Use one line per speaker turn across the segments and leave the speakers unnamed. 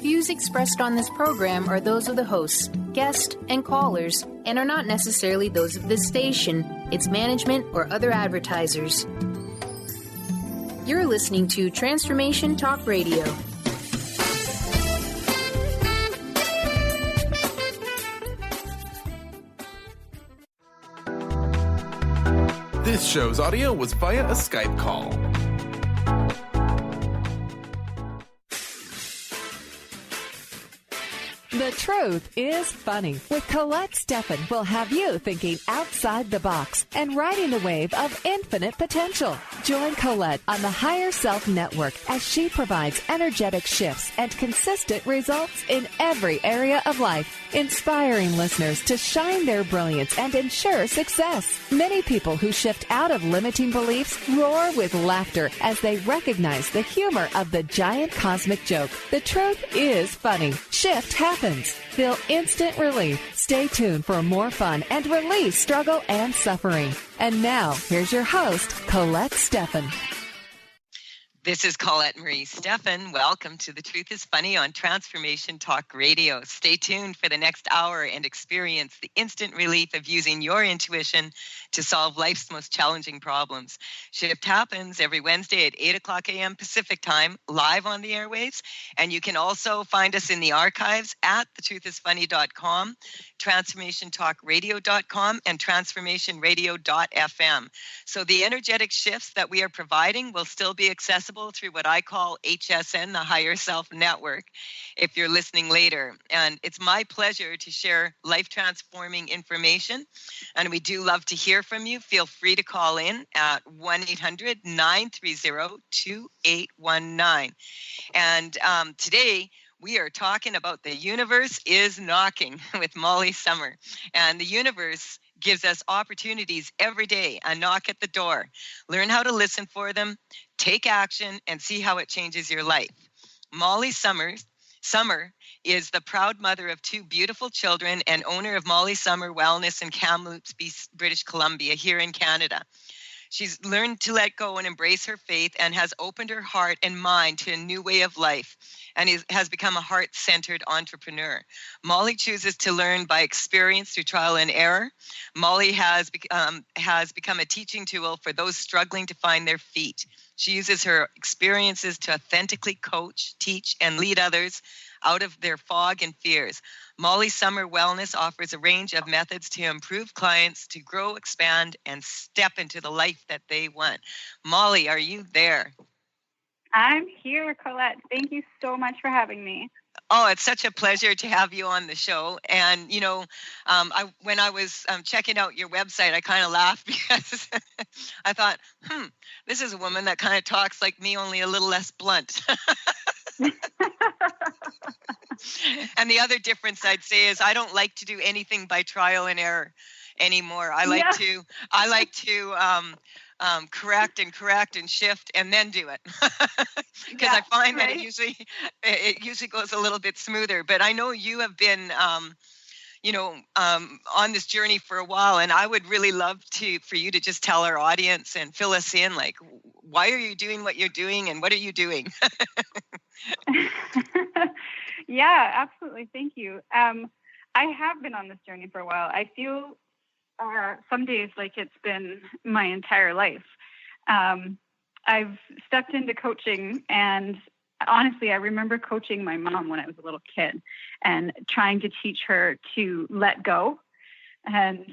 Views expressed on this program are those of the hosts, guests, and callers, and are not necessarily those of this station, its management, or other advertisers. You're listening to Transformation Talk Radio.
This show's audio was via a Skype call.
The Truth is Funny with Colette Stefan will have you thinking outside the box and riding the wave of infinite potential. Join Colette on the Higher Self Network as she provides energetic shifts and consistent results in every area of life, inspiring listeners to shine their brilliance and ensure success. Many people who shift out of limiting beliefs roar with laughter as they recognize the humor of the giant cosmic joke. The truth is funny. Shift happens. Feel instant relief. Stay tuned for more fun and release struggle and suffering. And now, here's your host, Colette Stefan.
This is Colette Marie Stefan. Welcome to The Truth is Funny on Transformation Talk Radio. Stay tuned for the next hour and experience the instant relief of using your intuition to solve life's most challenging problems. Shift happens every Wednesday at 8 o'clock a.m. Pacific time, live on the airwaves. And you can also find us in the archives at thetruthisfunny.com, transformationtalkradio.com, and transformationradio.fm. So the energetic shifts that we are providing will still be accessible through what I call HSN, the Higher Self Network, if you're listening later. And it's my pleasure to share life-transforming information. And we do love to hear from you. Feel free to call in at 1-800-930-2819. And today, we are talking about the universe is knocking with Molly Summer. And the universe gives us opportunities every day, a knock at the door. Learn how to listen for them, take action, and see how it changes your life. Molly Summer is the proud mother of two beautiful children and owner of Molly Summer Wellness in Kamloops, British Columbia, here in Canada. She's learned to let go and embrace her faith and has opened her heart and mind to a new way of life and has become a heart-centered entrepreneur. Molly chooses to learn by experience through trial and error. Molly has become a teaching tool for those struggling to find their feet. She uses her experiences to authentically coach, teach, and lead others out of their fog and fears. Molly Summer Wellness offers a range of methods to improve clients, to grow, expand, and step into the life that they want. Molly, are you there?
I'm here, Colette. Thank you so much for having me.
Oh, it's such a pleasure to have you on the show. And, you know, when I was checking out your website, I kind of laughed because I thought, this is a woman that kind of talks like me, only a little less blunt. And the other difference I'd say is I don't like to do anything by trial and error anymore. I like to correct and shift and then do it because I find that it usually goes a little bit smoother. But I know you have been on this journey for a while, and I would really love for you to just tell our audience and fill us in, like, why are you doing what you're doing and what are you doing?
Yeah, absolutely. Thank you. I have been on this journey for a while. I feel some days like it's been my entire life. I've stepped into coaching, and honestly, I remember coaching my mom when I was a little kid and trying to teach her to let go. And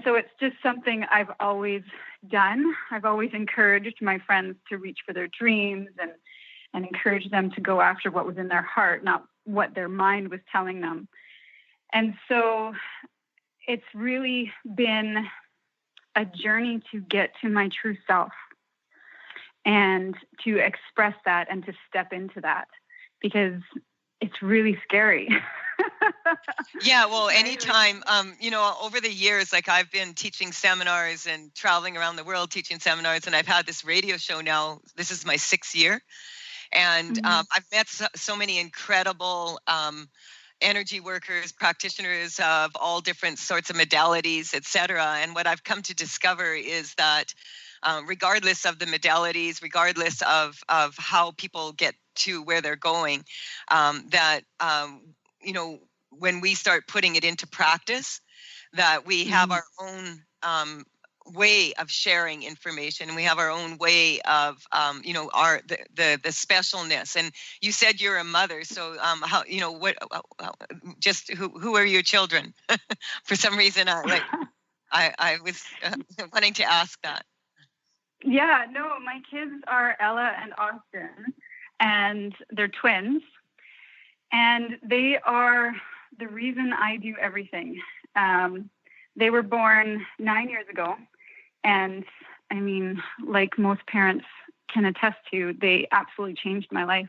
so it's just something I've always done. I've always encouraged my friends to reach for their dreams and encourage them to go after what was in their heart, not what their mind was telling them. And so it's really been a journey to get to my true self and to express that and to step into that, because it's really scary.
Yeah, well, anytime, over the years, like I've been teaching seminars and traveling around the world teaching seminars, and I've had this radio show now. This is my 6th year. And I've met so many incredible energy workers, practitioners of all different sorts of modalities, etc. And what I've come to discover is that regardless of the modalities, regardless of how people get to where they're going, when we start putting it into practice, that we have our own way of sharing information, and we have our own way of the specialness. And you said you're a mother, so who are your children? For some reason I was wanting to ask that.
Yeah, no, my kids are Ella and Austin, and they're twins, and they are the reason I do everything. They were born 9 years ago. And I mean, like most parents can attest to, they absolutely changed my life.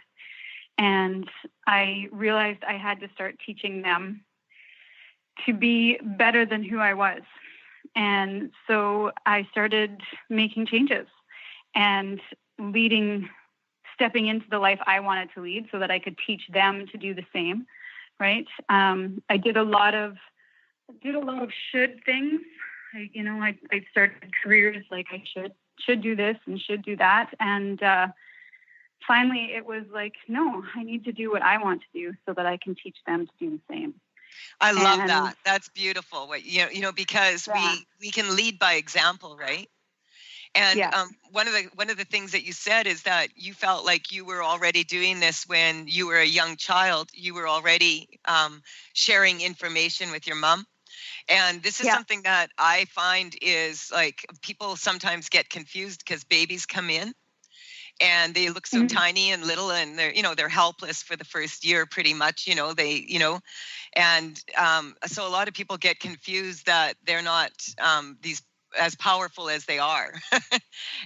And I realized I had to start teaching them to be better than who I was. And so I started making changes and stepping into the life I wanted to lead so that I could teach them to do the same. Right. I did a lot of should things. I started careers like I should do this and should do that. And finally it was like, no, I need to do what I want to do so that I can teach them to do the same.
I love that. That's beautiful. Because we can lead by example, right? And one of the things that you said is that you felt like you were already doing this when you were a young child. You were already sharing information with your mom. And this is something that I find is like people sometimes get confused because babies come in and they look so tiny and little, and they're helpless for the first year pretty much, and so a lot of people get confused that they're not these as powerful as they are.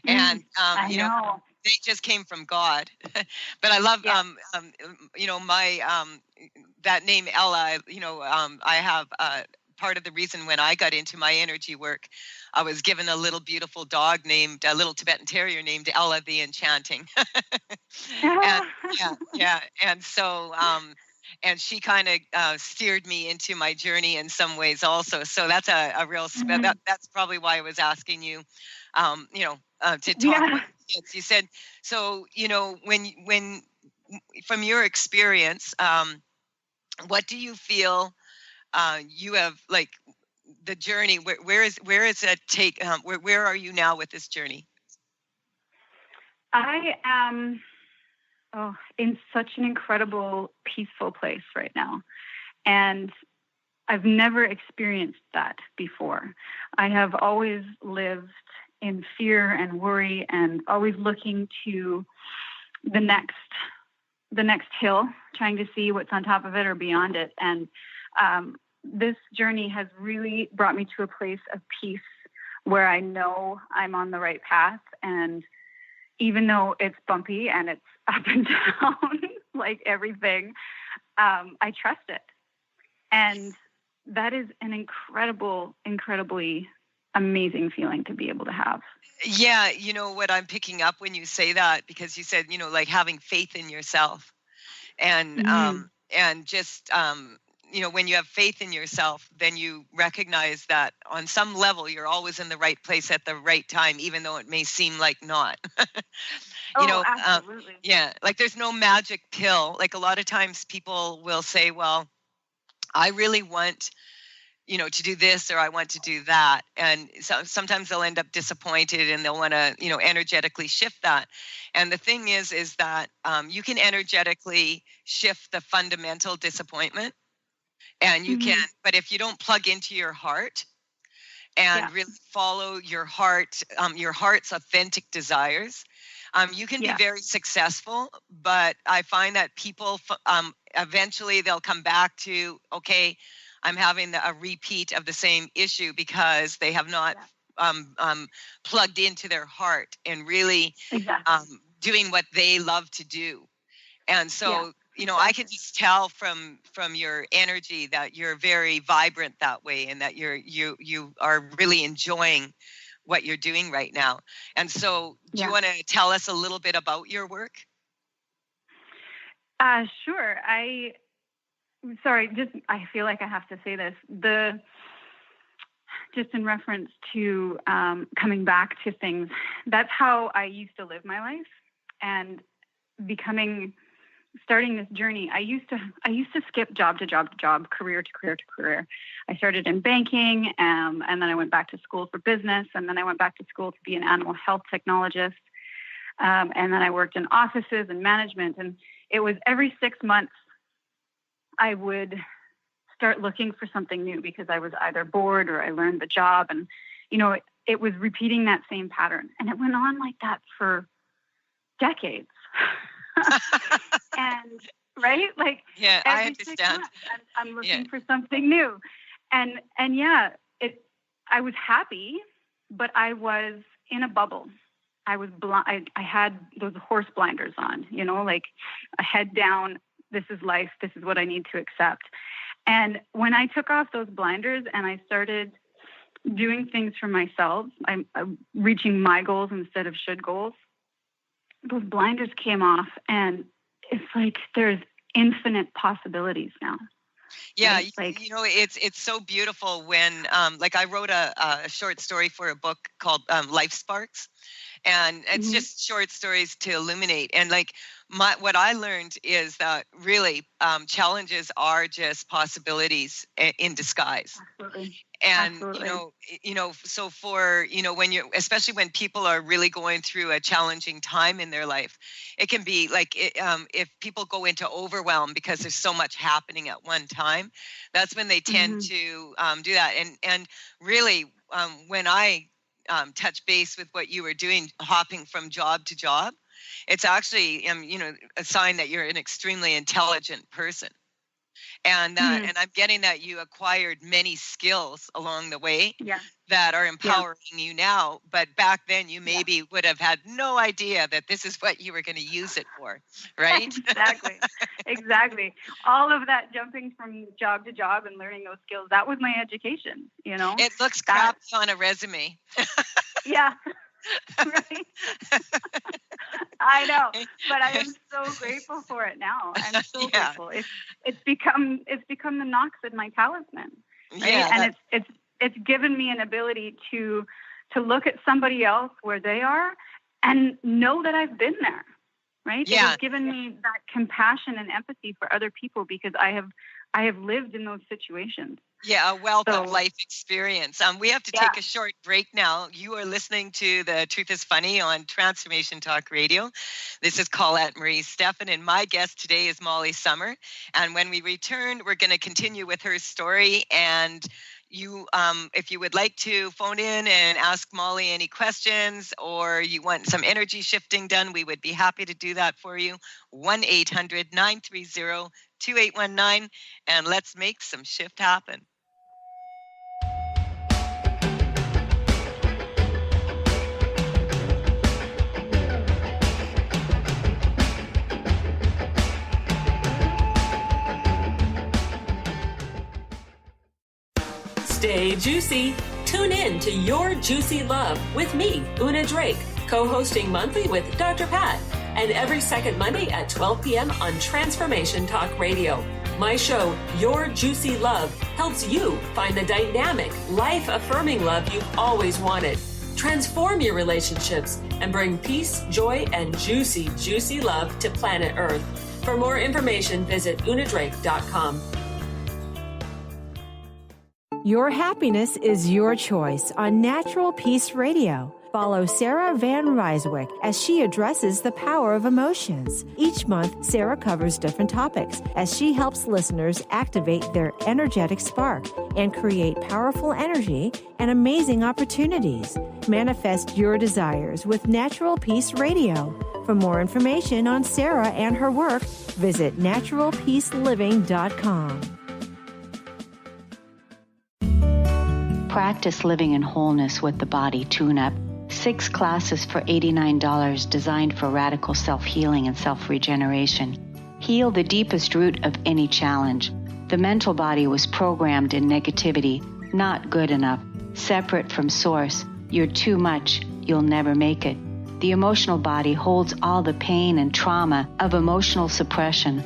And they just came from God. But I love my that name Ella. I have part of the reason when I got into my energy work, I was given a little beautiful dog named a little Tibetan Terrier named Ella the Enchanting. And so and she kind of steered me into my journey in some ways also. So that's a real that's probably why I was asking you to talk about kids. You said so, when from your experience, what do you feel you have, like, the journey, where is it take, where are you now with this journey?
I am in such an incredible, peaceful place right now. And I've never experienced that before. I have always lived in fear and worry and always looking to the next hill, trying to see what's on top of it or beyond it. And this journey has really brought me to a place of peace where I know I'm on the right path. And even though it's bumpy and it's up and down, like everything, I trust it. And that is an incredibly amazing feeling to be able to have.
Yeah. What I'm picking up when you say that, because you said, like having faith in yourself and, and just, when you have faith in yourself, then you recognize that on some level, you're always in the right place at the right time, even though it may seem like not.
Absolutely.
Like there's no magic pill. Like a lot of times people will say, well, I really want, to do this, or I want to do that. And so sometimes they'll end up disappointed and they'll want to, energetically shift that. And the thing is that you can energetically shift the fundamental disappointment. And you can, but if you don't plug into your heart and really follow your heart's authentic desires, you can be very successful. But I find that people eventually they'll come back to, okay, I'm having a repeat of the same issue because they have not plugged into their heart and really doing what they love to do. And so, I can just tell from your energy that you're very vibrant that way, and that you are really enjoying what you're doing right now. And so do you want to tell us a little bit about your work?
Sure. sorry, I feel like I have to say this. Just in reference to coming back to things, that's how I used to live my life. And starting this journey, I used to skip job to job to job, career to career to career. I started in banking, and then I went back to school for business, and then I went back to school to be an animal health technologist. And then I worked in offices and management, and it was every 6 months I would start looking for something new because I was either bored or I learned the job. And, it was repeating that same pattern. And it went on like that for decades. And right? Like,
yeah, I understand.
I'm looking for something new. And yeah, I was happy, but I was in a bubble. I was blind. I had those horse blinders on, like a head down. This is life. This is what I need to accept. And when I took off those blinders and I started doing things for myself, I'm reaching my goals instead of should goals, those blinders came off, and it's like there's infinite possibilities now.
Yeah,
right?
it's so beautiful when, I wrote a short story for a book called Life Sparks, and it's just short stories to illuminate. And what I learned is that really challenges are just possibilities in disguise.
Absolutely.
And,
Absolutely.
So for, especially when people are really going through a challenging time in their life, it can be if people go into overwhelm because there's so much happening at one time, that's when they tend to do that. And really, when I touch base with what you were doing, hopping from job to job, it's actually, a sign that you're an extremely intelligent person. And and I'm getting that you acquired many skills along the way that are empowering you now. But back then, you maybe would have had no idea that this is what you were going to use it for, right?
Exactly. All of that jumping from job to job and learning those skills, that was my education, It
looks crap on a resume.
Yeah. Right. I know, but I am so grateful for it now. I'm so grateful. It's become the knocks in my talisman, right? And it's given me an ability to look at somebody else where they are and know that I've been there, right? Yeah. It has given me that compassion and empathy for other people because I have lived in those situations.
Yeah, a wealth of life experience. We have to take a short break now. You are listening to The Truth is Funny on Transformation Talk Radio. This is Colette Marie Stefan, and my guest today is Molly Summer. And when we return, we're going to continue with her story. And you, if you would like to phone in and ask Molly any questions, or you want some energy shifting done, we would be happy to do that for you. 1-800-930-2819, and let's make some shift happen.
Stay juicy. Tune in to Your Juicy Love with me, Una Drake, co-hosting monthly with Dr. Pat, and every second Monday at 12 p.m. on Transformation Talk Radio. My show, Your Juicy Love, helps you find the dynamic, life-affirming love you've always wanted. Transform your relationships and bring peace, joy, and juicy, juicy love to planet Earth. For more information, visit unadrake.com.
Your happiness is your choice on Natural Peace Radio. Follow Sarah Van Ryswick as she addresses the power of emotions. Each month, Sarah covers different topics as she helps listeners activate their energetic spark and create powerful energy and amazing opportunities. Manifest your desires with Natural Peace Radio. For more information on Sarah and her work, visit naturalpeaceliving.com.
Practice living in wholeness with the body tune-up. 6 classes for $89 designed for radical self-healing and self-regeneration. Heal the deepest root of any challenge. The mental body was programmed in negativity, not good enough, separate from source. You're too much, you'll never make it. The emotional body holds all the pain and trauma of emotional suppression.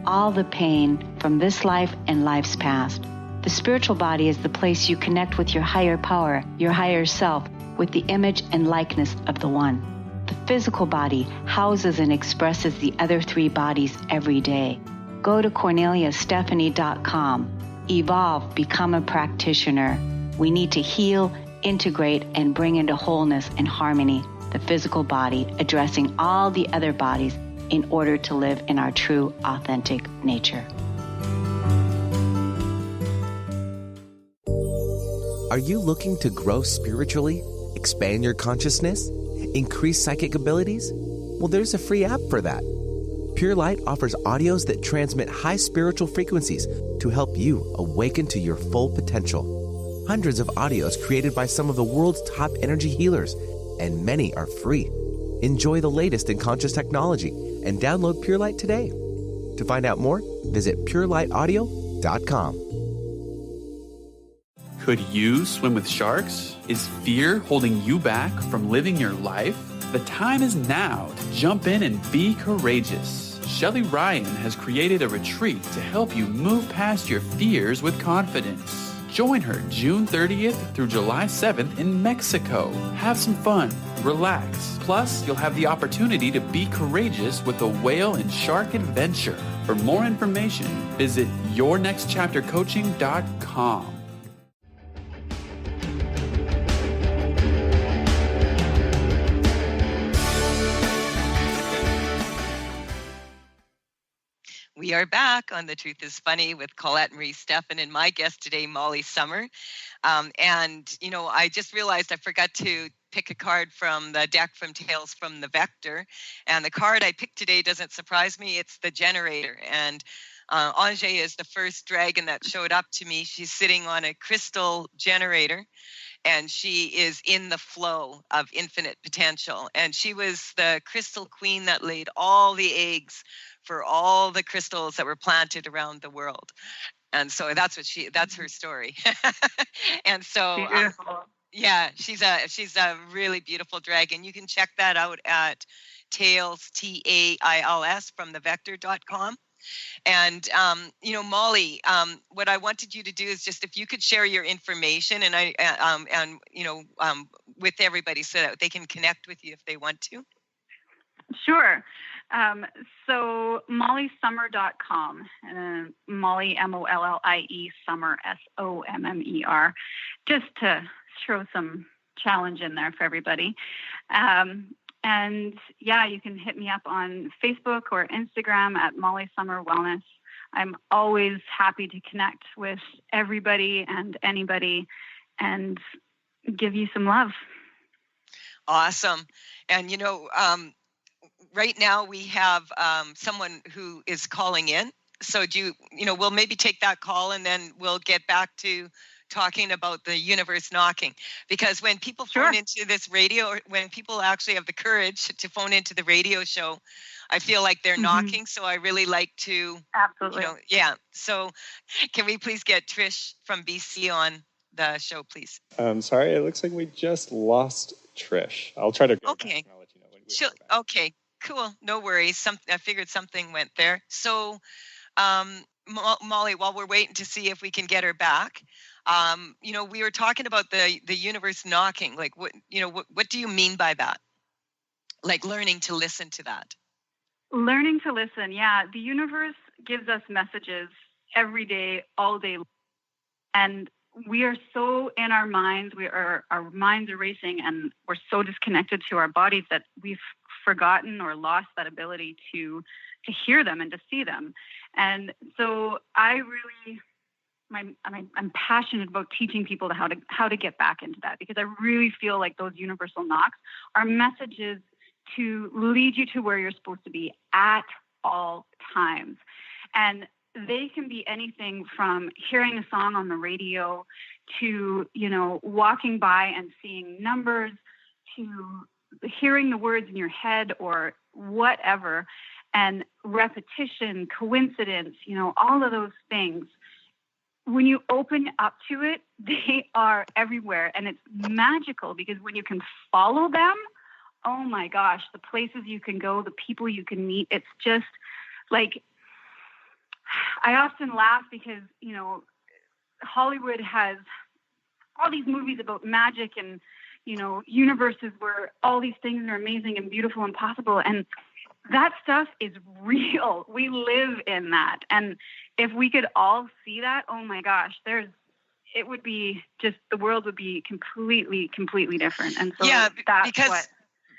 all the pain from this life and lives past. The spiritual body is the place you connect with your higher power, your higher self, with the image and likeness of the One. The physical body houses and expresses the other three bodies every day. Go to CorneliaStephanie.com. Evolve, become a practitioner. We need to heal, integrate, and bring into wholeness and harmony the physical body, addressing all the other bodies in order to live in our true, authentic nature.
Are you looking to grow spiritually, expand your consciousness, increase psychic abilities? Well, there's a free app for that. Pure Light offers audios that transmit high spiritual frequencies to help you awaken to your full potential. Hundreds of audios created by some of the world's top energy healers, and many are free. Enjoy the latest in conscious technology and download Pure Light today. To find out more, visit purelighaudio.com.
Could you swim with sharks? Is fear holding you back from living your life? The time is now to jump in and be courageous. Shelley Ryan has created a retreat to help you move past your fears with confidence. Join her June 30th through July 7th in Mexico. Have some fun, relax. Plus, you'll have the opportunity to be courageous with a whale and shark adventure. For more information, visit yournextchaptercoaching.com.
We are back on The Truth is Funny with Colette Marie Stefan and my guest today, Molly Summer. I just realized I forgot to pick a card from the deck from Tales from the Vector. And the card I picked today doesn't surprise me. It's the Generator. And Ange is the first dragon that showed up to me. She's sitting on a crystal generator. And she is in the flow of infinite potential. And she was the crystal queen that laid all the eggs for all the crystals that were planted around the world. And so that's her story. And so, she's a really beautiful dragon. You can check that out at Tails, Tails, from thevector.com. And, Molly, what I wanted you to do is just if you could share your information with everybody so that they can connect with you if they want to.
Sure. So mollysummer.com, Molly, Mollie, Summer, SOMMER, just to throw some challenge in there for everybody. And you can hit me up on Facebook or Instagram at Molly Summer Wellness. I'm always happy to connect with everybody and anybody and give you some love.
Awesome. And, right now we have someone who is calling in. So we'll maybe take that call and then we'll get back to talking about the universe knocking. Because when people phone into this radio, or when people actually have the courage to phone into the radio show, I feel like they're knocking. So I really like to,
absolutely.
So can we please get Trish from BC on the show, please?
Sorry, it looks like we just lost Trish. I'll try to.
Okay. I'll let you know when we okay. Cool. No worries. I figured something went there. So, Molly, while we're waiting to see if we can get her back, we were talking about the universe knocking. Like, what do you mean by that? Like learning to listen to that.
Learning to listen. Yeah. The universe gives us messages every day, all day. And we are so in our minds, our minds are racing, and we're so disconnected to our bodies that we've forgotten or lost that ability to hear them and to see them. And so I'm passionate about teaching people how to get back into that, because I really feel like those universal knocks are messages to lead you to where you're supposed to be at all times. And they can be anything from hearing a song on the radio to, walking by and seeing numbers, to hearing the words in your head or whatever, and repetition, coincidence, all of those things. When you open up to it, they are everywhere. And it's magical because when you can follow them, oh my gosh, the places you can go, the people you can meet, it's just like, I often laugh because, Hollywood has all these movies about magic and, universes where all these things are amazing and beautiful and possible. And that stuff is real. We live in that. And if we could all see that, oh my gosh, it would be just, the world would be completely, completely different. And so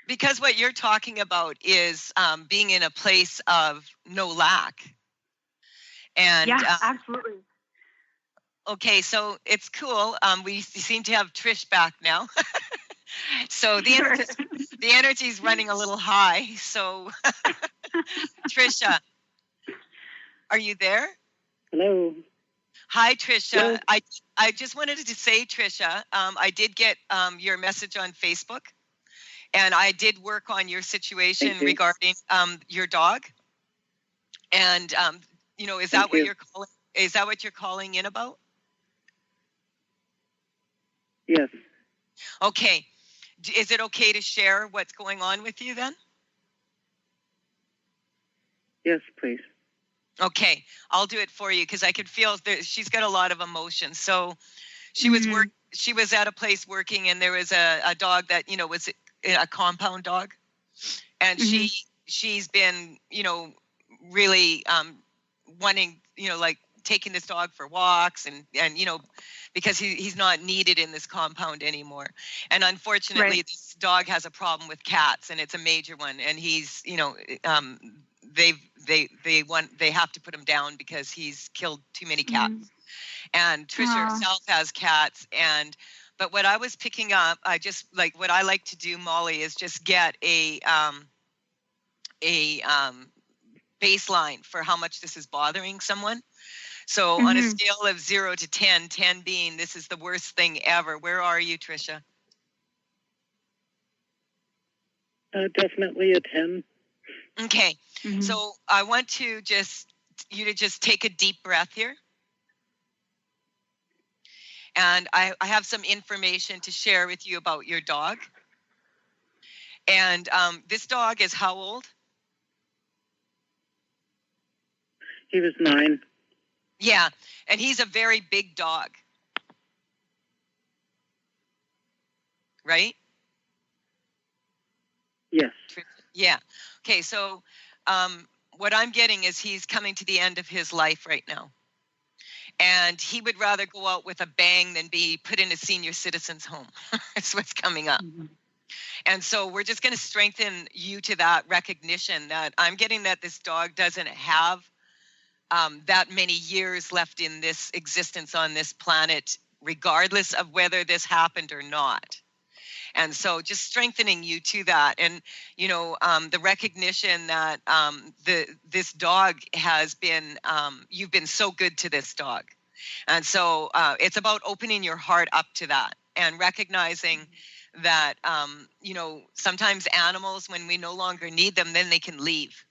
because what you're talking about is being in a place of no lack. And
yeah, absolutely.
Okay, so it's cool. We seem to have Trish back now. So the energy is running a little high. So Trisha, are you there?
Hello.
Hi, Trisha.
Hello.
I just wanted to say, Trisha, I did get your message on Facebook, and I did work on your situation regarding your dog. And is that what you're calling? Is that what you're calling in about?
Yes.
Okay. Is it okay to share what's going on with you then?
Yes, please.
Okay, I'll do it for you because I could feel that she's got a lot of emotion. So she was she was at a place working, and there was a dog that was a compound dog, and she's been really wanting like taking this dog for walks and because he's not needed in this compound anymore. And unfortunately, this dog has a problem with cats, and it's a major one. And he's they have to put him down because he's killed too many cats. And Trisha herself has cats. But what I was picking up, what I like to do, Molly, is just get a baseline for how much this is bothering someone. So on a scale of 0 to 10, 10 being this is the worst thing ever, where are you, Trisha?
Definitely a 10.
Okay. So I want you to just take a deep breath here. And I have some information to share with you about your dog. And this dog is how old?
He was 9.
Yeah, and he's a very big dog. Right?
Yes.
Yeah. Okay, so what I'm getting is he's coming to the end of his life right now. And he would rather go out with a bang than be put in a senior citizen's home. That's what's coming up. And so we're just going to strengthen you to that recognition that I'm getting that this dog doesn't have that many years left in this existence on this planet, regardless of whether this happened or not. And so just strengthening you to that. And, the recognition that this dog has been, you've been so good to this dog. And so it's about opening your heart up to that and recognizing that, sometimes animals, when we no longer need them, then they can leave.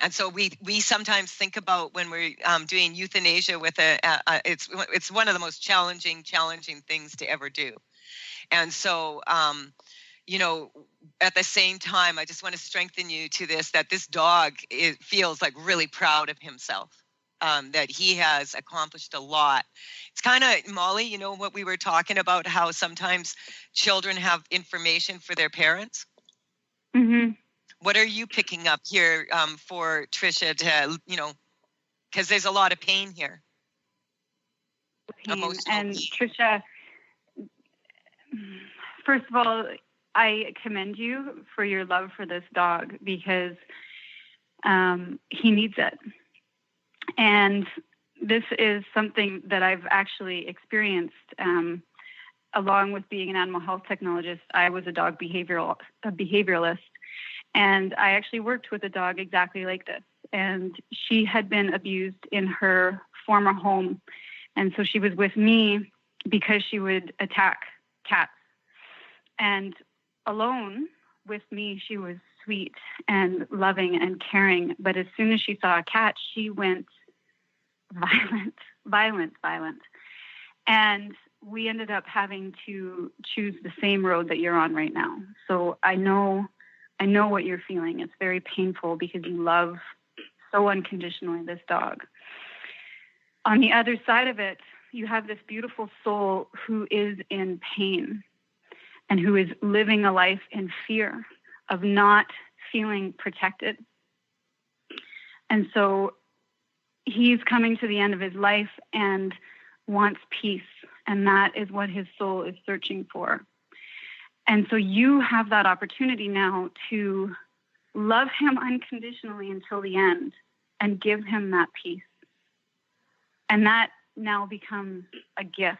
And so we sometimes think about when we're doing euthanasia with it's one of the most challenging things to ever do. And so, at the same time, I just want to strengthen you to this, that this dog feels like really proud of himself, that he has accomplished a lot. It's kind of, Molly, what we were talking about, how sometimes children have information for their parents. What are you picking up here for Trisha to, because there's a lot of pain here.
And Trisha, first of all, I commend you for your love for this dog because he needs it. And this is something that I've actually experienced along with being an animal health technologist. I was a dog behavioralist. And I actually worked with a dog exactly like this. And she had been abused in her former home. And so she was with me because she would attack cats. And alone with me, she was sweet and loving and caring. But as soon as she saw a cat, she went violent. And we ended up having to choose the same road that you're on right now. So I know what you're feeling. It's very painful because you love so unconditionally, this dog. On the other side of it, you have this beautiful soul who is in pain and who is living a life in fear of not feeling protected. And so he's coming to the end of his life and wants peace. And that is what his soul is searching for. And so you have that opportunity now to love him unconditionally until the end and give him that peace. And that now becomes a gift.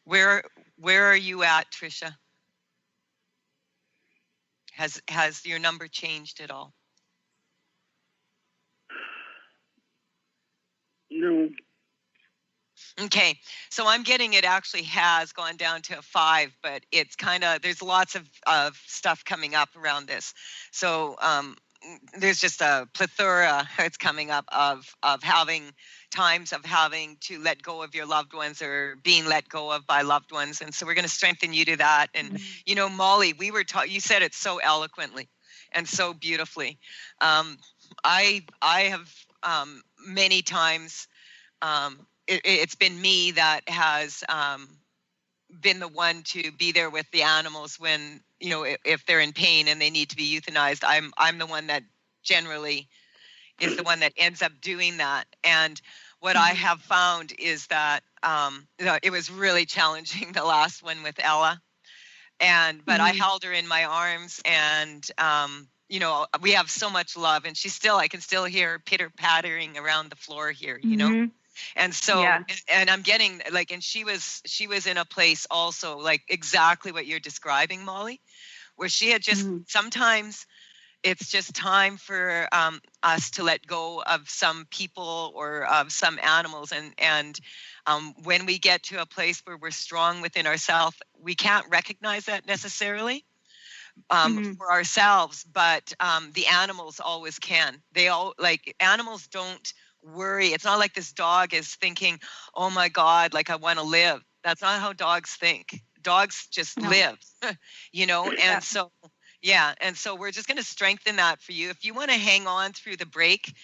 Where are you at, Tricia? Has your number changed at all?
No.
Okay, so I'm getting it actually has gone down to a 5, but it's kind of, there's lots of stuff coming up around this. So there's just a plethora that's coming up of having times of having to let go of your loved ones or being let go of by loved ones. And so we're going to strengthen you to that. And, you know, Molly, you said it so eloquently and so beautifully. I have many times, it's been me that has been the one to be there with the animals when, you know, if they're in pain and they need to be euthanized. I'm the one that generally is the one that ends up doing that. And what I have found is that it was really challenging, the last one with Ella. But I held her in my arms and, you know, we have so much love, and I can still hear her pitter-pattering around the floor here, you know? And so, and I'm getting like, and she was in a place also like exactly what you're describing, Molly, where she had just, sometimes it's just time for us to let go of some people or of some animals. And when we get to a place where we're strong within ourselves, we can't recognize that necessarily for ourselves, but the animals always can. Animals don't worry. It's not like this dog is thinking, oh my God, like I want to live. That's not how dogs think. Dogs just live, you know? And so, and so we're just going to strengthen that for you. If you want to hang on through the break,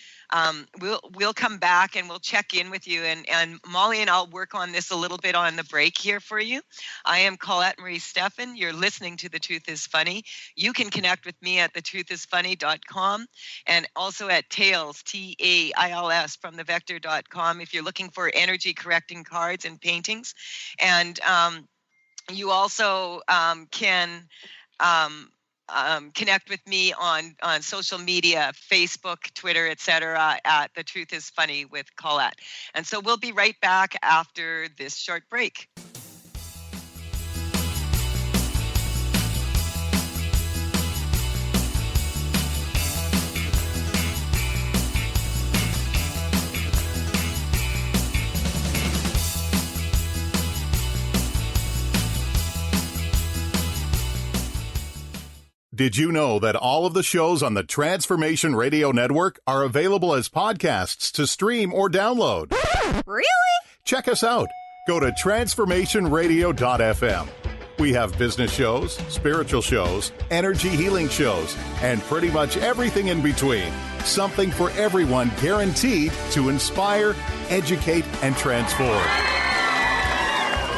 we'll come back and we'll check in with you. And Molly and I'll work on this a little bit on the break here for you. I am Colette Marie Stefan. You're listening to The Truth is Funny. You can connect with me at thetruthisfunny.com and also at Tails, Tails, from thevector.com if you're looking for energy correcting cards and paintings. And you also can connect with me on social media, Facebook, Twitter, etc. at The Truth is Funny with Colette. And so we'll be right back after this short break.
Did you know that all of the shows on the Transformation Radio Network are available as podcasts to stream or download?
Really?
Check us out. Go to transformationradio.fm. We have business shows, spiritual shows, energy healing shows, and pretty much everything in between. Something for everyone, guaranteed to inspire, educate, and transform.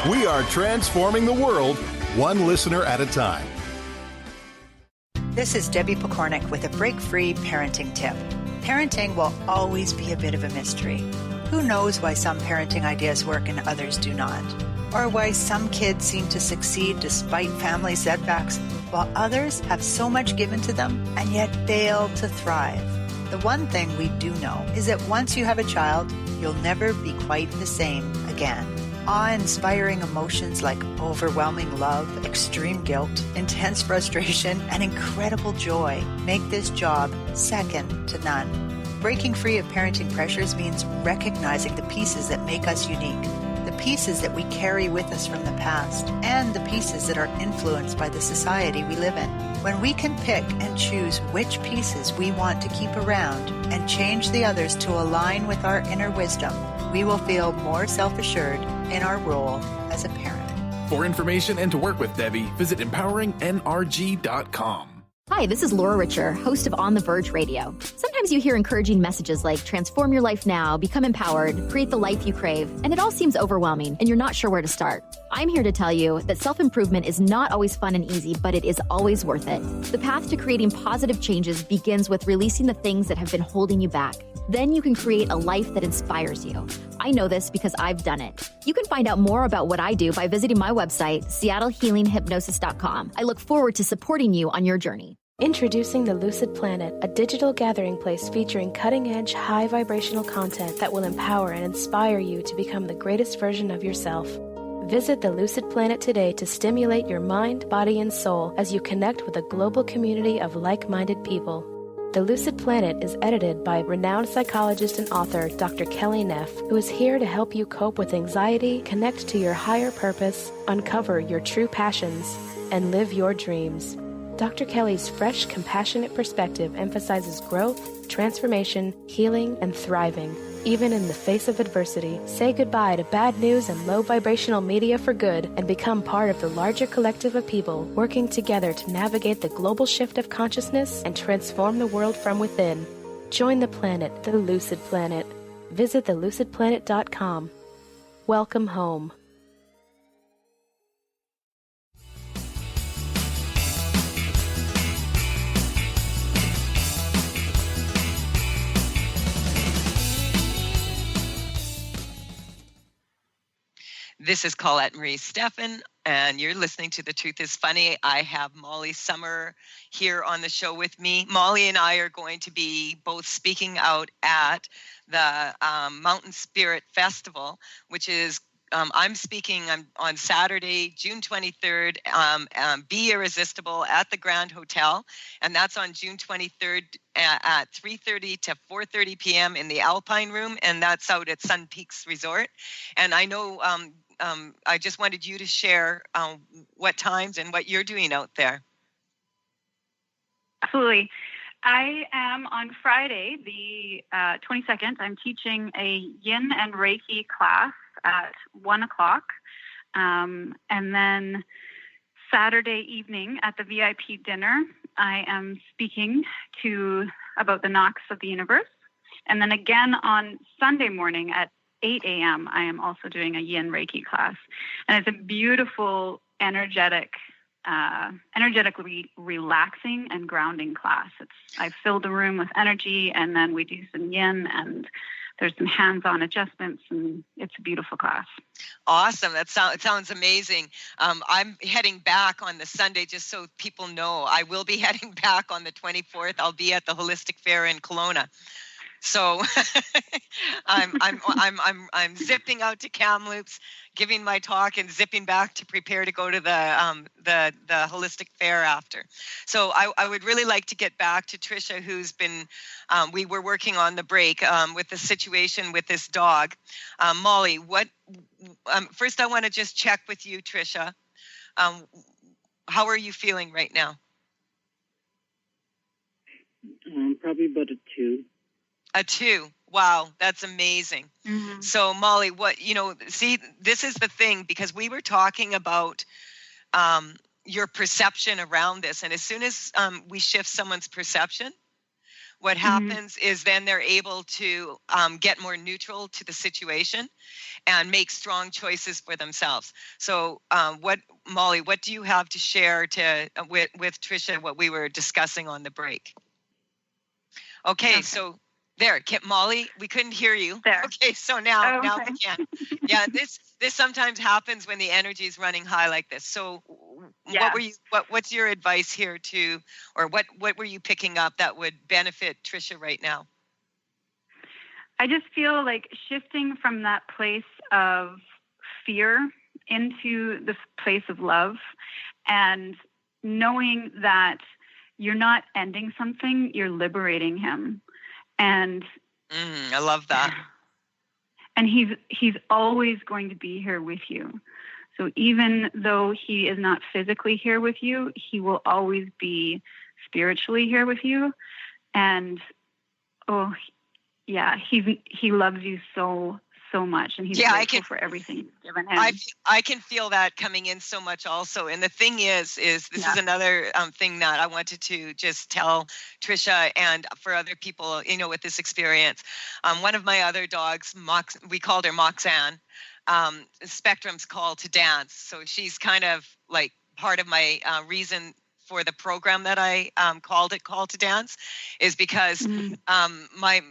We are transforming the world, one listener at a time.
This is Debbie Pokornik with a break-free parenting tip. Parenting will always be a bit of a mystery. Who knows why some parenting ideas work and others do not? Or why some kids seem to succeed despite family setbacks, while others have so much given to them and yet fail to thrive. The one thing we do know is that once you have a child, you'll never be quite the same again. Awe-inspiring emotions like overwhelming love, extreme guilt, intense frustration, and incredible joy make this job second to none. Breaking free of parenting pressures means recognizing the pieces that make us unique, the pieces that we carry with us from the past, and the pieces that are influenced by the society we live in. When we can pick and choose which pieces we want to keep around and change the others to align with our inner wisdom, we will feel more self-assured in our role as a parent.
For information and to work with Debbie, visit empoweringnrg.com.
Hi, this is Laura Richer, host of On the Verge Radio. Sometimes you hear encouraging messages like transform your life now, become empowered, create the life you crave, and it all seems overwhelming and you're not sure where to start. I'm here to tell you that self-improvement is not always fun and easy, but it is always worth it. The path to creating positive changes begins with releasing the things that have been holding you back. Then you can create a life that inspires you. I know this because I've done it. You can find out more about what I do by visiting my website, seattlehealinghypnosis.com. I look forward to supporting you on your journey.
Introducing the Lucid Planet, a digital gathering place featuring cutting-edge, high-vibrational content that will empower and inspire you to become the greatest version of yourself. Visit the Lucid Planet today to stimulate your mind, body, and soul as you connect with a global community of like-minded people. The Lucid Planet is edited by renowned psychologist and author Dr. Kelly Neff, who is here to help you cope with anxiety, connect to your higher purpose, uncover your true passions, and live your dreams. Dr. Kelly's fresh, compassionate perspective emphasizes growth, transformation, healing, and thriving, even in the face of adversity. Say goodbye to bad news and low vibrational media for good and become part of the larger collective of people working together to navigate the global shift of consciousness and transform the world from within. Join the planet, the Lucid Planet. Visit thelucidplanet.com. Welcome home.
This is Colette Marie Stefan, and you're listening to The Truth is Funny. I have Molly Summer here on the show with me. Molly and I are going to be both speaking out at the Mountain Spirit Festival, which is I'm speaking on Saturday, June 23rd, Be Irresistible at the Grand Hotel, and that's on June 23rd at 3:30 to 4:30 p.m. in the Alpine Room, and that's out at Sun Peaks Resort. And I know I just wanted you to share what times and what you're doing out there.
Absolutely. I am on Friday, the 22nd. I'm teaching a Yin and Reiki class at 1 o'clock. And then Saturday evening at the VIP dinner, I am speaking about the knocks of the universe. And then again on Sunday morning at 8 a.m., I am also doing a Yin Reiki class. And it's a beautiful, energetically relaxing and grounding class. I fill the room with energy, and then we do some yin, and there's some hands-on adjustments, and it's a beautiful class.
Awesome. It sounds amazing. I'm heading back on the Sunday, just so people know. I will be heading back on the 24th. I'll be at the Holistic Fair in Kelowna. So I'm zipping out to Kamloops, giving my talk, and zipping back to prepare to go to the Holistic Fair after. So I would really like to get back to Tricia, who's been we were working on the break with the situation with this dog. Molly, what? First, I want to just check with you, Tricia. How are you feeling right now?
Probably about a 2.
A 2. Wow, that's amazing. Mm-hmm. So Molly, see, this is the thing, because we were talking about your perception around this. And as soon as we shift someone's perception, what happens is then they're able to get more neutral to the situation and make strong choices for themselves. So Molly, what do you have to share with Tricia, what we were discussing on the break? Okay. So there, Molly, we couldn't hear you.
There.
Okay, so now we can. Yeah, this sometimes happens when the energy is running high like this. So, what's your advice here or what were you picking up that would benefit Tricia right now?
I just feel like shifting from that place of fear into this place of love, and knowing that you're not ending something, you're liberating him. And
I love that.
And he's always going to be here with you. So even though he is not physically here with you, he will always be spiritually here with you. And he loves you so, so much, and he's grateful for everything you've given him.
I can feel that coming in so much also. And the thing is this is another thing that I wanted to just tell Trisha and for other people, with this experience. One of my other dogs, we called her Moxanne, Spectrum's Call to Dance. So she's kind of like part of my reason for the program that I called it Call to Dance, is because my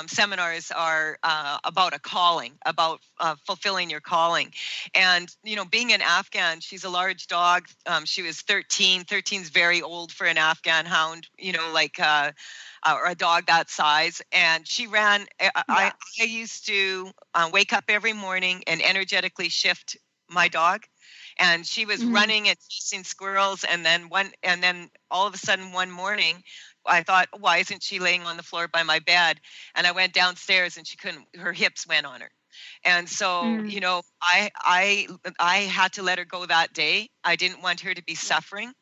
seminars are about a calling, about fulfilling your calling. And, being an Afghan, she's a large dog. She was 13. 13's very old for an Afghan hound, or a dog that size. And she ran. I used to wake up every morning and energetically shift my dog. And she was running and chasing squirrels, and then all of a sudden one morning, I thought, why isn't she laying on the floor by my bed? And I went downstairs, and she couldn't. Her hips went on her, and so I had to let her go that day. I didn't want her to be suffering,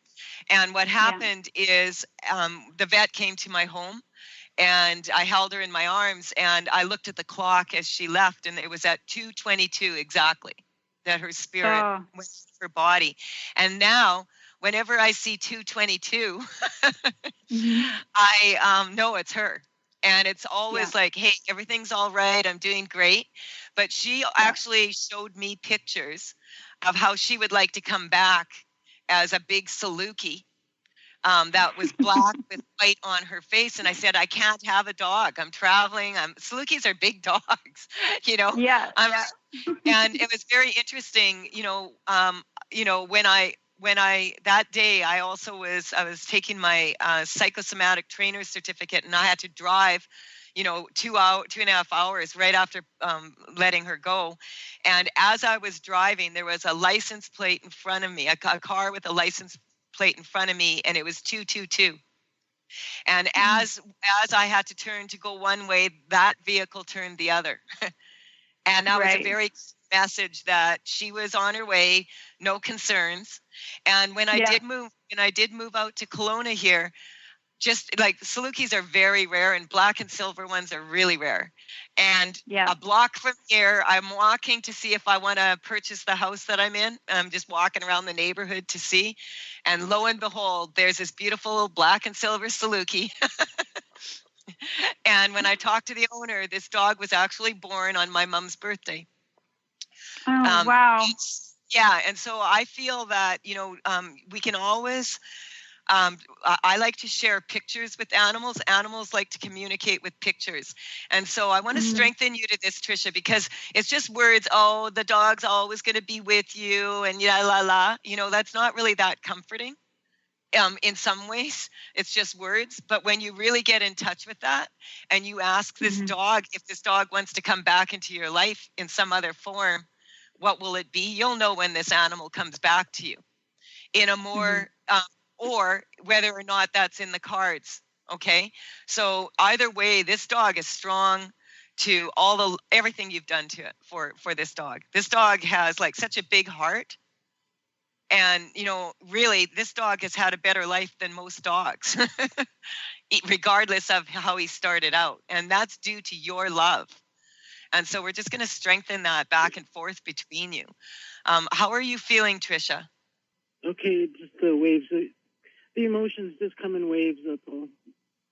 and what happened is the vet came to my home. And I held her in my arms, and I looked at the clock as she left, and it was at 2:22 exactly that her spirit went to her body. And now, whenever I see 2:22, I know it's her. And it's always like, hey, everything's all right. I'm doing great. But she actually showed me pictures of how she would like to come back as a big Saluki. That was black with white on her face. And I said, I can't have a dog. I'm traveling. Salukis are big dogs,
Yeah.
And it was very interesting, when I that day, I was taking my psychosomatic trainer certificate, and I had to drive, 2.5 hours right after letting her go. And as I was driving, there was a license plate in front of me, a car with a license plate in front of me, and it was 222. And as I had to turn to go one way, that vehicle turned the other. And that was a very message that she was on her way, no concerns. And when I did move out to Kelowna here, just like Salukis are very rare, and black and silver ones are really rare. And a block from here, I'm walking to see if I want to purchase the house that I'm in. I'm just walking around the neighborhood to see. And lo and behold, there's this beautiful black and silver Saluki. And when I talked to the owner, this dog was actually born on my mom's birthday.
Oh, wow.
Yeah. And so I feel that, we can always, I like to share pictures with animals. Animals like to communicate with pictures. And so I want to strengthen you to this, Trisha, because it's just words. Oh, the dog's always going to be with you and la la. That's not really that comforting. In some ways, it's just words. But when you really get in touch with that and you ask this dog, if this dog wants to come back into your life in some other form, what will it be? You'll know when this animal comes back to you in a more, or whether or not that's in the cards. Okay. So either way, this dog is strong to everything you've done to it for this dog. This dog has like such a big heart. And, really, this dog has had a better life than most dogs, regardless of how he started out. And that's due to your love. And so we're just going to strengthen that back and forth between you. How are you feeling, Trisha?
Okay, just the waves. The emotions just come in waves, that's all.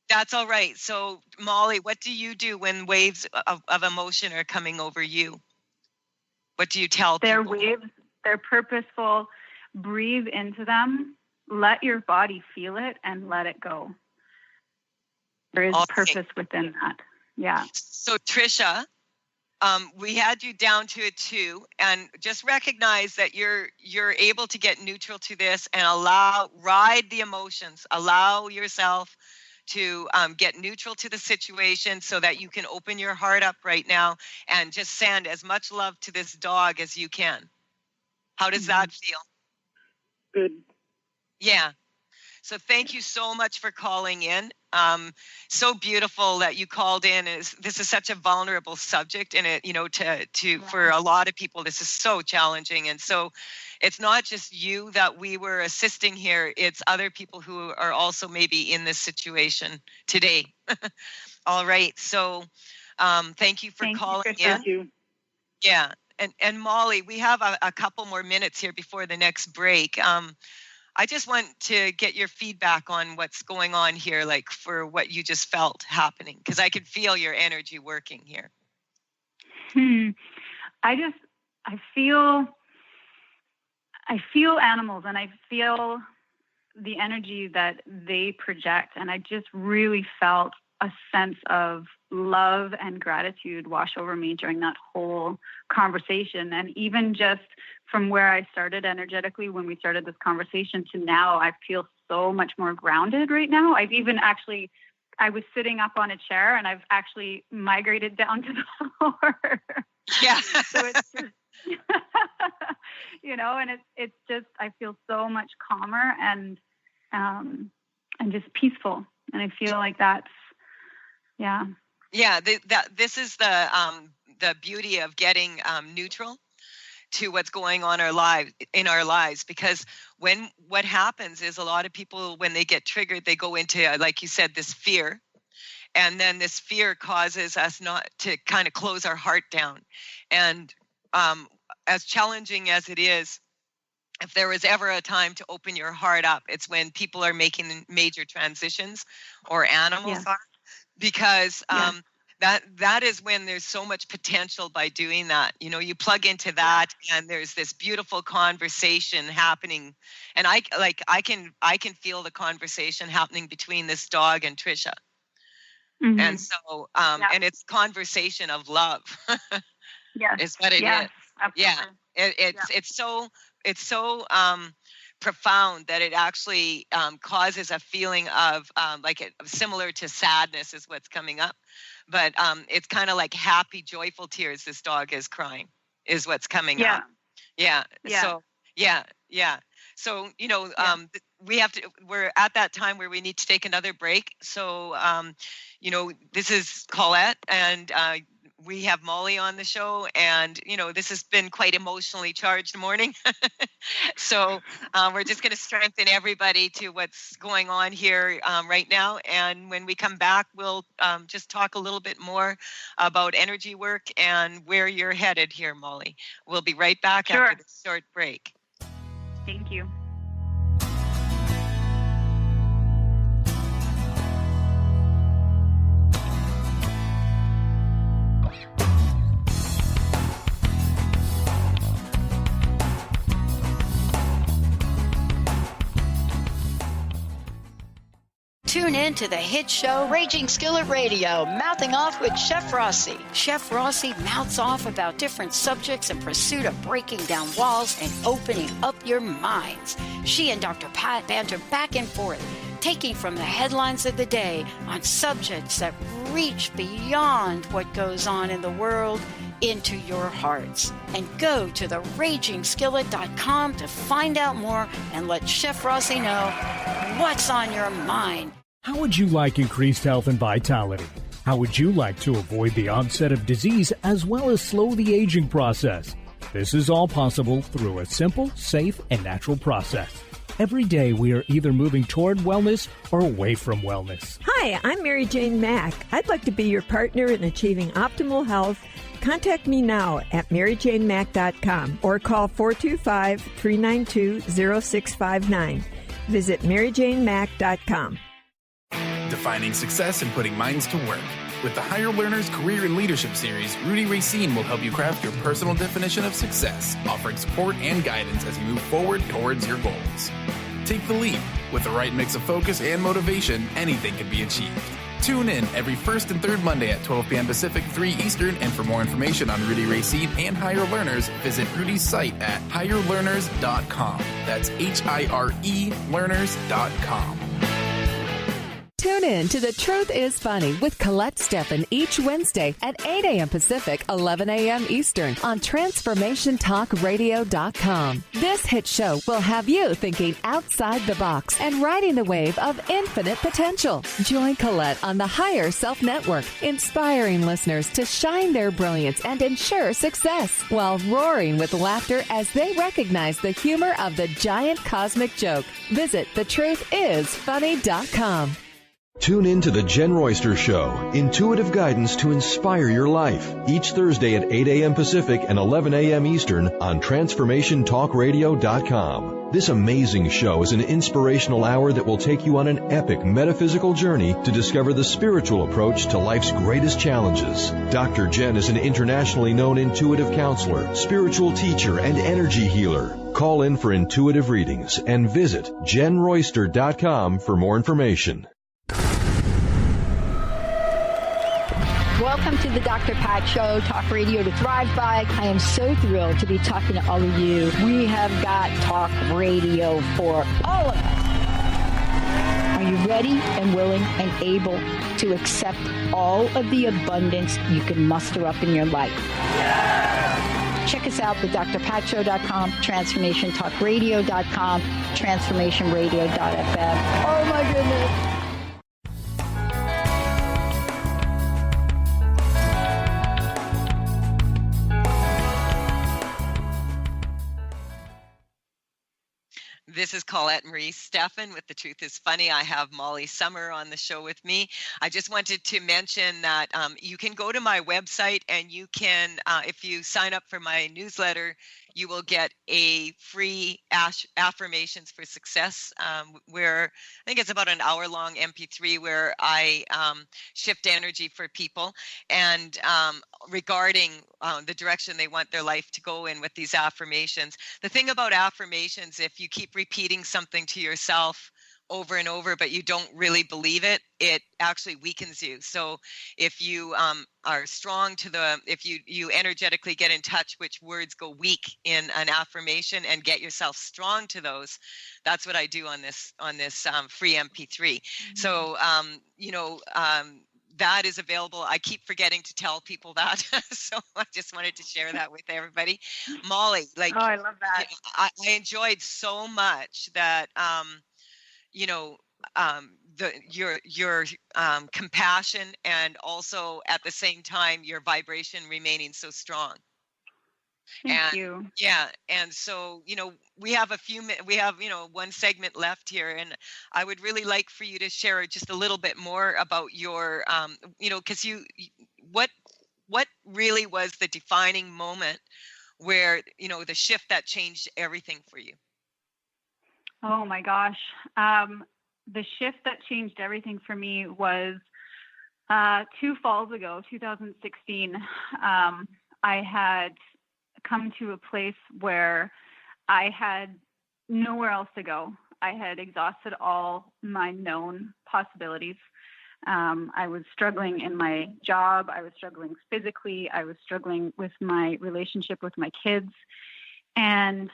That's all right. So, Molly, what do you do when waves of emotion are coming over you? What do you tell people?
They're waves. They're purposeful. Breathe into them, let your body feel it, and let it go. There is purpose within that. Yeah.
So, Trisha, we had you down to a 2, and just recognize that you're able to get neutral to this and ride the emotions. Allow yourself to get neutral to the situation so that you can open your heart up right now and just send as much love to this dog as you can. How does that feel?
Good.
Yeah. So thank you so much for calling in. So beautiful that you called in. This is such a vulnerable subject, and it, for a lot of people, this is so challenging. And so it's not just you that we were assisting here. It's other people who are also maybe in this situation today. All right. So thank you for calling in.
Thank you.
Yeah. And Molly, we have a couple more minutes here before the next break. I just want to get your feedback on what's going on here, like for what you just felt happening, because I could feel your energy working here.
I feel animals, and I feel the energy that they project, and I just really felt a sense of love and gratitude wash over me during that whole conversation. And even just from where I started energetically when we started this conversation to now, I feel so much more grounded right now. I was sitting up on a chair, and I've actually migrated down to the floor.
Yeah.
So it's just, and it's just, I feel so much calmer and just peaceful. And I feel like that's, yeah.
Yeah. This is the beauty of getting neutral to what's going on in our lives, because what happens is a lot of people, when they get triggered, they go into, like you said, this fear. And then this fear causes us not to kind of close our heart down. And as challenging as it is, if there was ever a time to open your heart up, it's when people are making major transitions, or animals are, because that is when there's so much potential by doing that. You plug into that, and there's this beautiful conversation happening. And I can feel the conversation happening between this dog and Trisha. Mm-hmm. And so, and it's conversation of love. Is what it is. Absolutely. Yeah. It's so profound that it actually causes a feeling of similar to sadness is what's coming up. But it's kind of like happy, joyful tears this dog is crying is what's coming up. Yeah. So, yeah. So, we're at that time where we need to take another break. So, this is Colette, and we have Molly on the show, and, this has been quite emotionally charged morning. So we're just going to strengthen everybody to what's going on here right now. And when we come back, we'll just talk a little bit more about energy work and where you're headed here, Molly. We'll be right back after this short break.
Thank you.
Tune in to the hit show Raging Skillet Radio, Mouthing Off with Chef Rossi. Chef Rossi mouths off about different subjects in pursuit of breaking down walls and opening up your minds. She and Dr. Pat banter back and forth, taking from the headlines of the day on subjects that reach beyond what goes on in the world into your hearts. And go to theragingskillet.com to find out more and let Chef Rossi know what's on your mind.
How would you like increased health and vitality? How would you like to avoid the onset of disease as well as slow the aging process? This is all possible through a simple, safe, and natural process. Every day we are either moving toward wellness or away from wellness.
Hi, I'm Mary Jane Mack. I'd like to be your partner in achieving optimal health. Contact me now at maryjanemack.com or call 425-392-0659. Visit maryjanemack.com.
Defining success and putting minds to work. With the Higher Learners Career and Leadership Series, Rudy Racine will help you craft your personal definition of success, offering support and guidance as you move forward towards your goals. Take the leap. With the right mix of focus and motivation, anything can be achieved. Tune in every first and third Monday at 12 p.m. Pacific, 3 Eastern, and for more information on Rudy Racine and Higher Learners, visit Rudy's site at higherlearners.com. That's HIRE learners.com.
Tune in to The Truth is Funny with Colette Stefan each Wednesday at 8 a.m. Pacific, 11 a.m. Eastern on TransformationTalkRadio.com. This hit show will have you thinking outside the box and riding the wave of infinite potential. Join Colette on the Higher Self Network, inspiring listeners to shine their brilliance and ensure success while roaring with laughter as they recognize the humor of the giant cosmic joke. Visit TheTruthIsFunny.com.
Tune in to The Jen Royster Show, intuitive guidance to inspire your life, each Thursday at 8 a.m. Pacific and 11 a.m. Eastern on TransformationTalkRadio.com. This amazing show is an inspirational hour that will take you on an epic metaphysical journey to discover the spiritual approach to life's greatest challenges. Dr. Jen is an internationally known intuitive counselor, spiritual teacher, and energy healer. Call in for intuitive readings and visit JenRoyster.com for more information.
Welcome to the Dr. Pat Show, talk radio to thrive by. I am so thrilled to be talking to all of you. We have got talk radio for all of us. Are you ready and willing and able to accept all of the abundance you can muster up in your life? Check us out at drpatshow.com, transformationtalkradio.com, transformationradio.fm. Oh my goodness.
This is Colette Marie Stefan with The Truth is Funny. I have Molly Summer on the show with me. I just wanted to mention that you can go to my website and you can, if you sign up for my newsletter, you will get a free affirmations for success, where I think it's about an hour-long MP3 where I shift energy for people and regarding the direction they want their life to go in with these affirmations. The thing about affirmations, if you keep repeating something to yourself over and over, but you don't really believe it, it actually weakens you. So if you are strong to if you energetically get in touch which words go weak in an affirmation and get yourself strong to those, that's what I do on this free MP3. Mm-hmm. So, that is available. I keep forgetting to tell people that. So I just wanted to share that with everybody. Molly, oh,
I love that.
I enjoyed so much that, your compassion and also at the same time your vibration remaining so strong.
Thank you.
Yeah, and so we have one segment left here, and I would really like for you to share just a little bit more about your because what really was the defining moment where the shift that changed everything for you?
Oh my gosh. The shift that changed everything for me was 2 falls ago, 2016. I had come to a place where I had nowhere else to go. I had exhausted all my known possibilities. I was struggling in my job. I was struggling physically. I was struggling with my relationship with my kids. And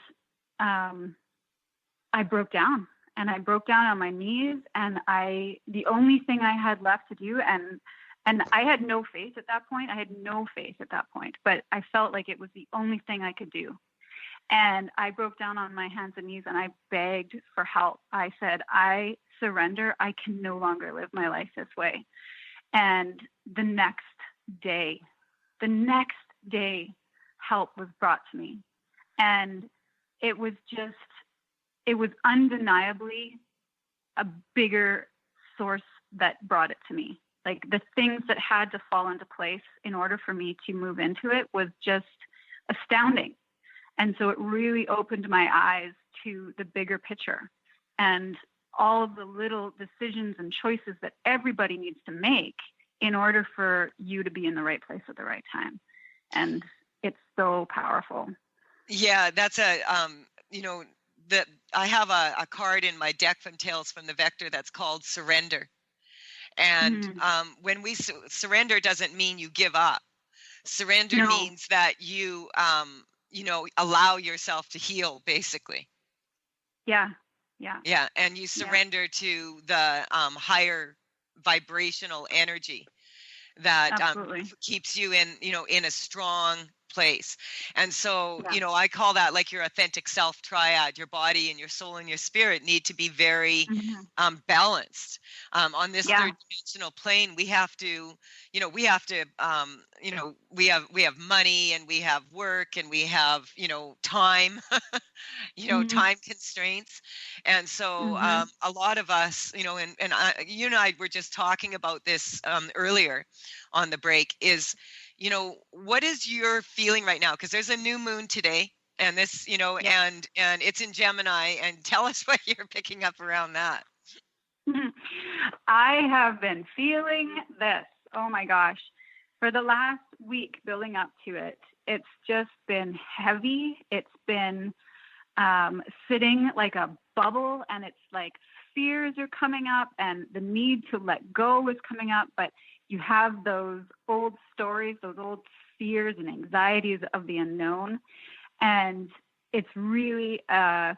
I broke down. And I broke down on my knees, and the only thing I had left to do, and I had no faith at that point. But I felt like it was the only thing I could do. And I broke down on my hands and knees, and I begged for help. I said, I surrender. I can no longer live my life this way. And the next day, help was brought to me. And it was undeniably a bigger source that brought it to me. Like the things that had to fall into place in order for me to move into it was just astounding. And so it really opened my eyes to the bigger picture and all of the little decisions and choices that everybody needs to make in order for you to be in the right place at the right time. And it's so powerful.
Yeah, that's that I have a card in my deck from Tales from the Vector that's called Surrender. And when we surrender doesn't mean you give up. Surrender means that you, allow yourself to heal, basically.
Yeah.
And you surrender to the higher vibrational energy that keeps you in a strong place. And so, I call that like your authentic self triad. Your body and your soul and your spirit need to be very balanced. On this third dimensional plane, we have to we have money, and we have work, and we have time time constraints. And so a lot of us, and you and I were just talking about this earlier on the break is, what is your feeling right now? Because there's a new moon today. And this, and it's in Gemini, and tell us what you're picking up around that.
I have been feeling this. Oh my gosh. For the last week building up to it, it's just been heavy. It's been sitting like a bubble, and it's like fears are coming up and the need to let go is coming up. But you have those old stories, those old fears and anxieties of the unknown. And it's really a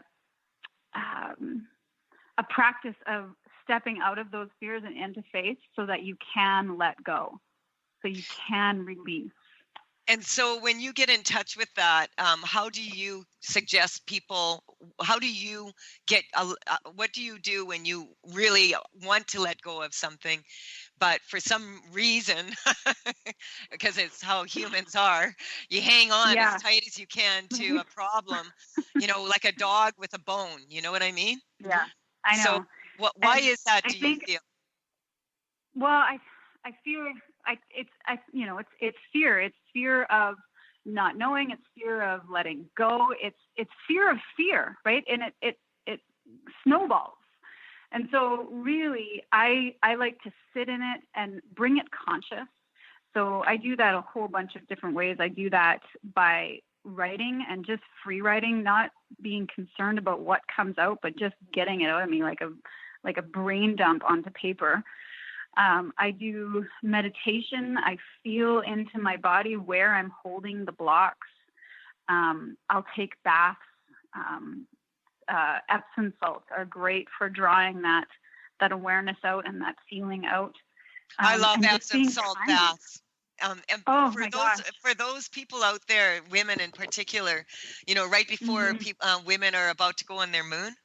practice of stepping out of those fears and into faith so that you can let go, so you can release.
And so when you get in touch with that, how do you suggest people, how do you get, what do you do when you really want to let go of something, but for some reason, because it's how humans are, you hang on as tight as you can to a problem, like a dog with a bone, you know what I mean?
Yeah, I know.
So why is that, do you feel?
Well, I feel it's fear. It's fear of not knowing. It's fear of letting go. It's fear of fear, right? And it snowballs. And so really, I like to sit in it and bring it conscious. So I do that a whole bunch of different ways. I do that by writing and just free writing, not being concerned about what comes out, but just getting it out of me like a brain dump onto paper. I do meditation. I feel into my body where I'm holding the blocks. I'll take baths. Epsom salts are great for drawing that awareness out and that feeling out.
I love Epsom salt baths. And for those people out there, women in particular, right before women are about to go on their moon,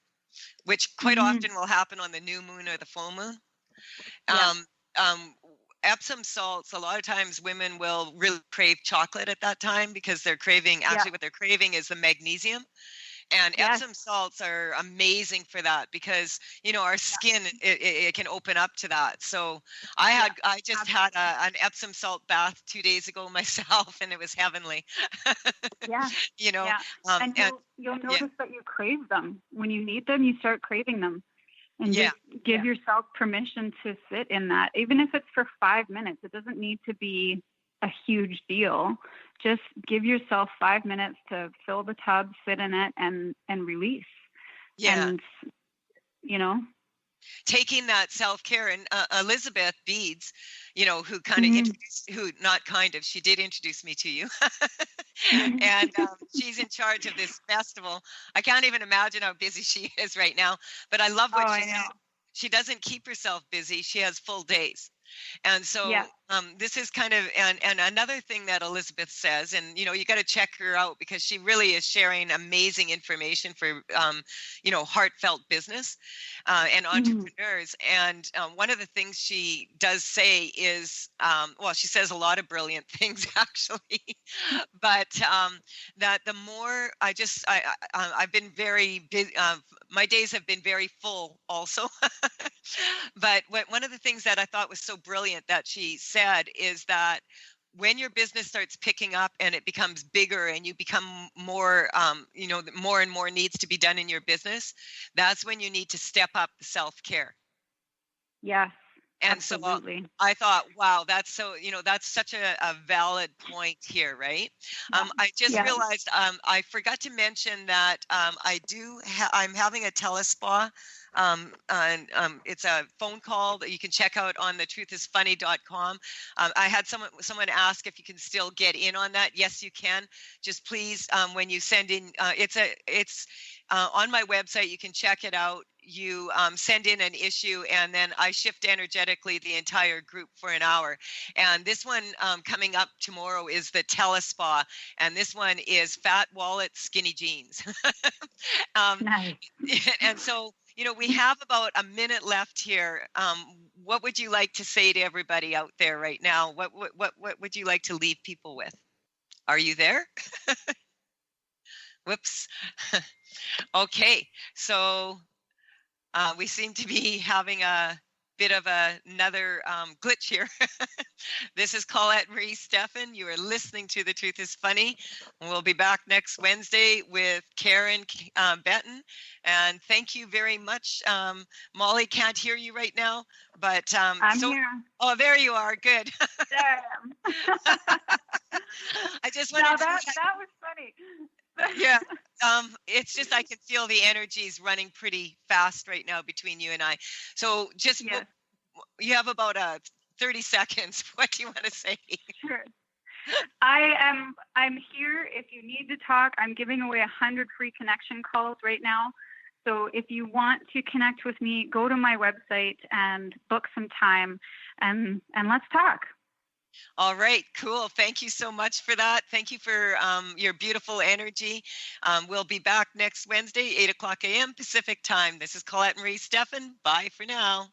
which quite often will happen on the new moon or the full moon. Epsom salts, a lot of times women will really crave chocolate at that time because they're craving, what they're craving is the magnesium. And Epsom salts are amazing for that because, our skin, it can open up to that. So I just had an Epsom salt bath 2 days ago myself, and it was heavenly.
And you'll notice that you crave them. When you need them, you start craving them. And just give yourself permission to sit in that, even if it's for 5 minutes. It doesn't need to be a huge deal. Just give yourself 5 minutes to fill the tub, sit in it, and release. And
taking that self-care. And Elizabeth Beads, who kind of she did introduce me to you. And she's in charge of this festival. I can't even imagine how busy she is right now, but I love what she said. She doesn't keep herself busy. She has full days. And so this is kind of, and another thing that Elizabeth says, and, you got to check her out because she really is sharing amazing information for, heartfelt business and entrepreneurs. And one of the things she does say is, she says a lot of brilliant things actually, but that the more I've been very busy, my days have been very full also. But one of the things that I thought was so brilliant that she said is that when your business starts picking up and it becomes bigger and you become more, more and more needs to be done in your business, that's when you need to step up the self-care.
Yes.
And
absolutely.
So I thought, wow, that's so, that's such a valid point here, right? I just realized I forgot to mention that I'm having a telespa. And it's a phone call that you can check out on thetruthisfunny.com. I had someone ask if you can still get in on that. Yes, you can. Just please, when you send in, it's on my website. You can check it out. You send in an issue, and then I shift energetically the entire group for an hour. And this one coming up tomorrow is the telespa, and this one is fat wallet, skinny jeans.
Nice.
And so, we have about a minute left here. What would you like to say to everybody out there right now? What would you like to leave people with? Are you there? Whoops. Okay, so we seem to be having a bit of another glitch here. This is Colette Marie Stefan. You are listening to The Truth is Funny. We'll be back next Wednesday with Karen Benton. And thank you very much. Molly can't hear you right now, but
I'm here.
Oh, there you are. Good.
There I am.
I just wanted
that was funny.
Yeah, it's just I can feel the energies running pretty fast right now between you and I. So just you have about 30 seconds. What do you want to say?
Sure. I'm here if you need to talk. I'm giving away 100 free connection calls right now. So if you want to connect with me, go to my website and book some time and let's talk.
All right, cool. Thank you so much for that. Thank you for your beautiful energy. We'll be back next Wednesday, 8 o'clock a.m. Pacific time. This is Colette Marie Stefan. Bye for now.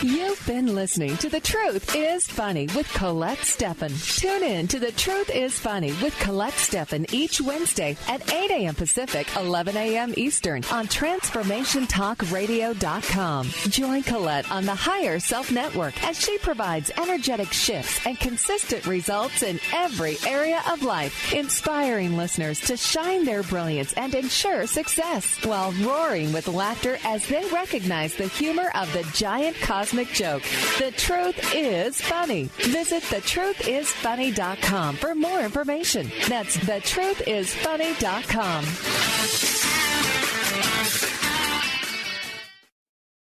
You've been listening to The Truth is Funny with Colette Stefan. Tune in to The Truth is Funny with Colette Stefan each Wednesday at 8 a.m. Pacific, 11 a.m. Eastern on TransformationTalkRadio.com. Join Colette on the Higher Self Network as she provides energetic shifts and consistent results in every area of life, inspiring listeners to shine their brilliance and ensure success while roaring with laughter as they recognize the humor of the giant cosmic joke. The Truth is Funny. Visit thetruthisfunny.com for more information. That's thetruthisfunny.com.